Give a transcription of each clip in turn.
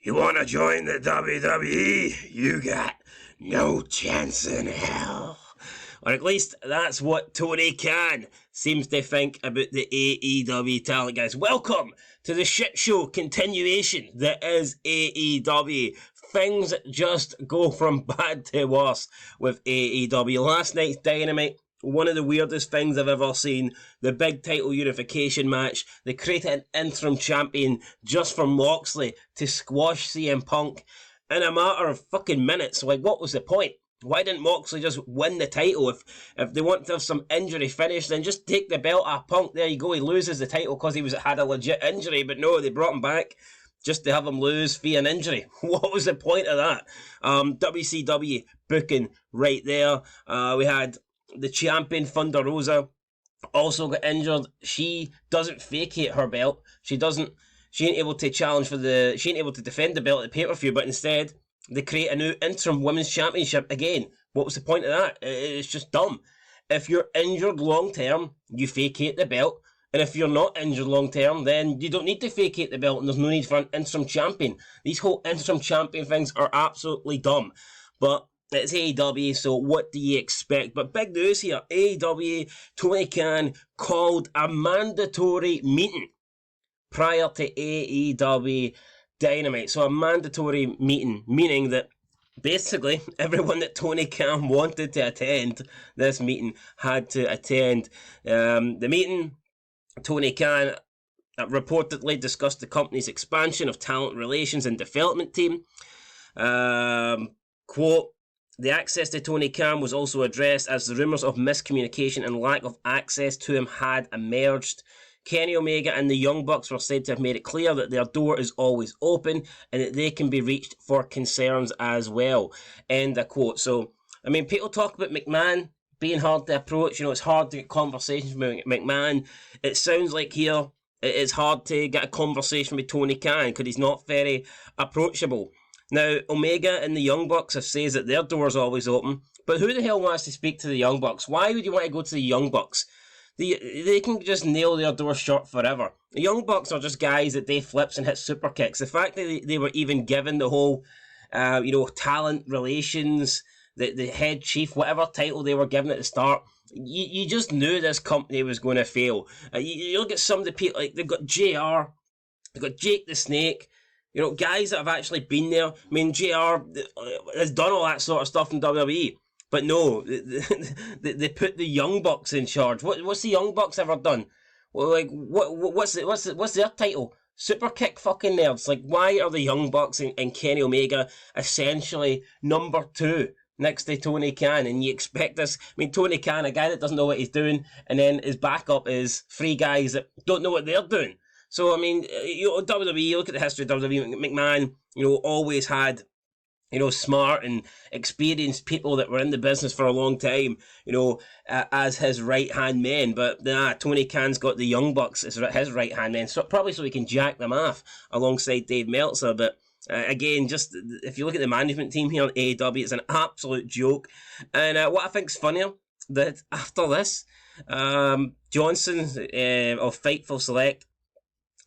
You want to join the WWE? You got no chance in hell. Or at least that's what Tony Khan seems to think about the AEW talent, guys. Welcome to the shit show continuation that is AEW. Things just go from bad to worse with AEW. Last night's Dynamite, one of the weirdest things I've ever seen. The big title unification match. They created an interim champion just for Moxley to squash CM Punk in a matter of fucking minutes. Like, what was the point? Why didn't Moxley just win the title? If they want to have some injury finish, then just take the belt off Punk. There you go. He loses the title because he had a legit injury. But no, they brought him back just to have him lose via an injury. What was the point of that? WCW booking right there. We had the champion Thunder Rosa also got injured. She doesn't vacate her belt. She ain't able to challenge she ain't able to defend the belt at the pay-per-view, but instead they create a new interim women's championship. Again, what was the point of that? It's just dumb. If you're injured long term, you vacate the belt. And if you're not injured long term, then you don't need to vacate the belt and there's no need for an interim champion. These whole interim champion things are absolutely dumb. But it's AEW, so what do you expect? But big news here. AEW, Tony Khan called a mandatory meeting prior to AEW Dynamite. So a mandatory meeting, meaning that basically everyone that Tony Khan wanted to attend this meeting had to attend. The meeting, Tony Khan reportedly discussed the company's expansion of talent relations and development team. Quote, the access to Tony Khan was also addressed as the rumours of miscommunication and lack of access to him had emerged. Kenny Omega and the Young Bucks were said to have made it clear that their door is always open and that they can be reached for concerns as well. End of quote. So, I mean, people talk about McMahon being hard to approach. You know, it's hard to get conversations with McMahon. It sounds like here it's hard to get a conversation with Tony Khan because he's not very approachable. Now, Omega and the Young Bucks have said that their door's always open, but who the hell wants to speak to the Young Bucks? Why would you want to go to the Young Bucks? They can just nail their door shut forever. The Young Bucks are just guys that they flips and hit super kicks. The fact that they were even given the whole, talent relations, the head chief, whatever title they were given at the start, you just knew this company was going to fail. You look at some of the people, like they've got JR, they've got Jake the Snake, you know, guys that have actually been there. I mean, JR has done all that sort of stuff in WWE. But no, they put the Young Bucks in charge. What's the Young Bucks ever done? Well, like what's their title? Super kick fucking nerds. Like, why are the Young Bucks and Kenny Omega essentially number 2 next to Tony Khan? And you expect this? I mean, Tony Khan, a guy that doesn't know what he's doing, and then his backup is 3 guys that don't know what they're doing. So I mean, WWE. You look at the history of WWE. McMahon, always had, smart and experienced people that were in the business for a long time, as his right-hand men. But Tony Khan's got the Young Bucks as his right-hand men, so probably so he can jack them off alongside Dave Meltzer. But again, just if you look at the management team here on AEW, it's an absolute joke. And what I think's funnier, that after this, Johnson of Fightful Select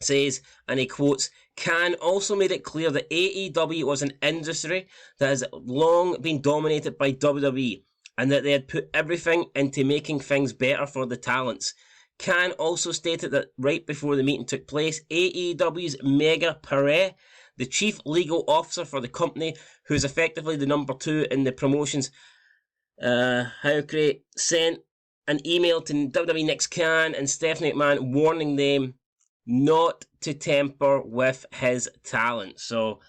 says, and he quotes, Khan also made it clear that AEW was an industry that has long been dominated by WWE and that they had put everything into making things better for the talents. Khan also stated that right before the meeting took place, AEW's Mega Pare, the chief legal officer for the company, who is effectively the number 2 in the promotions, sent an email to WWE Nick Khan and Stephanie McMahon warning them not to tamper with his talent. So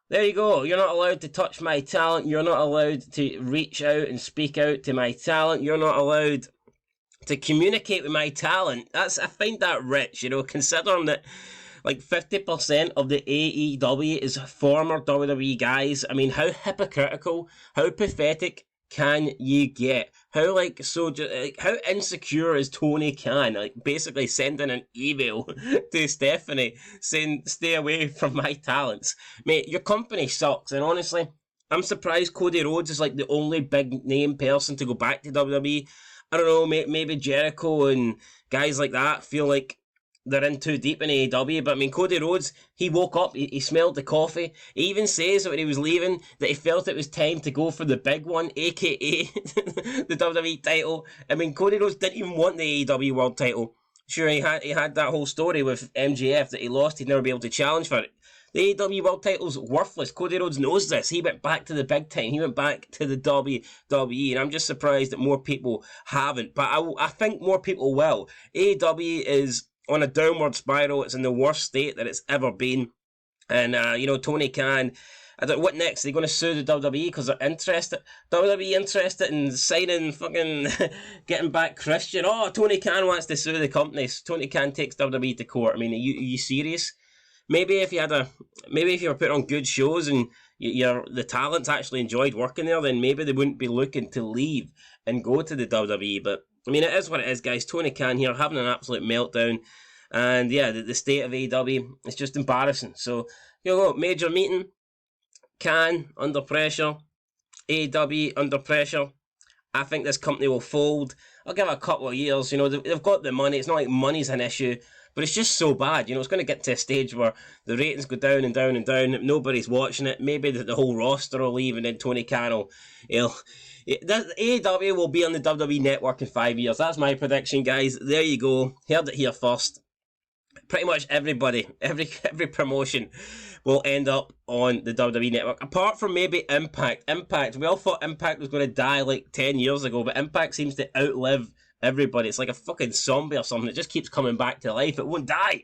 there you go. You're not allowed to touch my talent. You're not allowed to reach out and speak out to my talent. You're not allowed to communicate with my talent. I find that rich, considering that like 50% of the AEW is former WWE guys. I mean, how hypocritical, how pathetic can you get? How how insecure is Tony Khan? Like, basically sending an email to Stephanie saying, stay away from my talents. Mate, your company sucks, and honestly, I'm surprised Cody Rhodes is like the only big name person to go back to WWE. I don't know, maybe Jericho and guys like that feel like they're in too deep in AEW, but I mean, Cody Rhodes, he woke up, he smelled the coffee. He even says that when he was leaving that he felt it was time to go for the big one, aka the WWE title. I mean, Cody Rhodes didn't even want the AEW World title. Sure, he had that whole story with MJF that he lost, he'd never be able to challenge for it. The AEW World title's worthless. Cody Rhodes knows this. He went back to the big time. He went back to the WWE, and I'm just surprised that more people haven't. But I think more people will. AEW is on a downward spiral. It's in the worst state that it's ever been. And, Tony Khan, I don't know, what next? Are they going to sue the WWE because they're interested? WWE interested in signing fucking, getting back Christian? Oh, Tony Khan wants to sue the companies. Tony Khan takes WWE to court. I mean, are you serious? Maybe if you were putting on good shows and the talents actually enjoyed working there, then maybe they wouldn't be looking to leave and go to the WWE. But I mean, it is what it is, guys. Tony Khan here having an absolute meltdown, and yeah, the state of AEW is just embarrassing. So major meeting, Khan under pressure, AEW under pressure. I think this company will fold. I'll give it a couple of years. They've got the money. It's not like money's an issue. But it's just so bad, it's going to get to a stage where the ratings go down and down and down. Nobody's watching it. Maybe the whole roster will leave, and then Tony Khan AEW will be on the WWE Network in 5 years. That's my prediction, guys. There you go. Heard it here first. Pretty much everybody, every promotion will end up on the WWE Network. Apart from maybe Impact. We all thought Impact was going to die like 10 years ago, but Impact seems to outlive everybody. It's like a fucking zombie or something. It just keeps coming back to life. It won't die.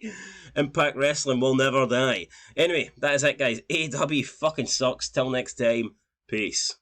Impact Wrestling will never die. Anyway, that is it, guys. AEW fucking sucks. Till next time. Peace.